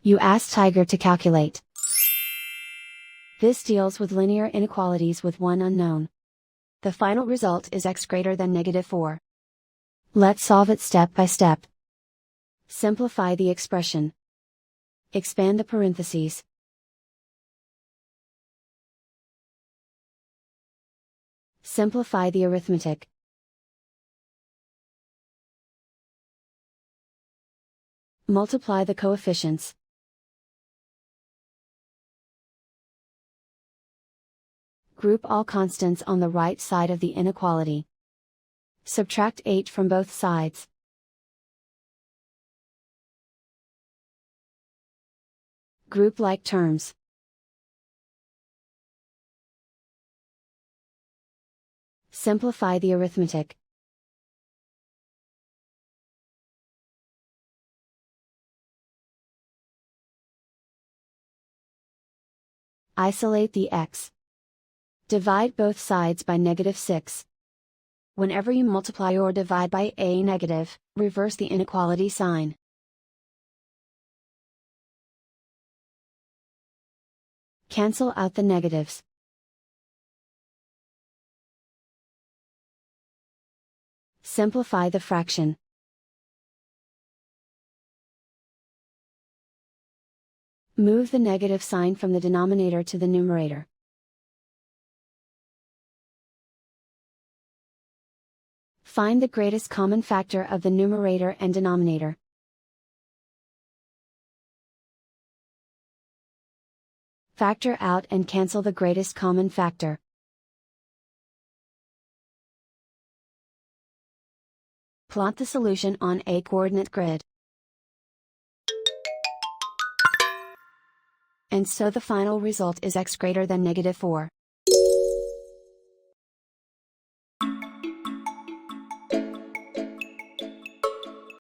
You ask Tiger to calculate. This deals with linear inequalities with one unknown. The final result is x greater than -4. Let's solve it step by step. Simplify the expression. Expand the parentheses. Simplify the arithmetic. Multiply the coefficients. Group all constants on the right side of the inequality. Subtract 8 from both sides. Group like terms. Simplify the arithmetic. Isolate the x. Divide both sides by -6. Whenever you multiply or divide by a negative, reverse the inequality sign. Cancel out the negatives. Simplify the fraction. Move the negative sign from the denominator to the numerator. Find the greatest common factor of the numerator and denominator. Factor out and cancel the greatest common factor. Plot the solution on a coordinate grid. And so the final result is x greater than -4.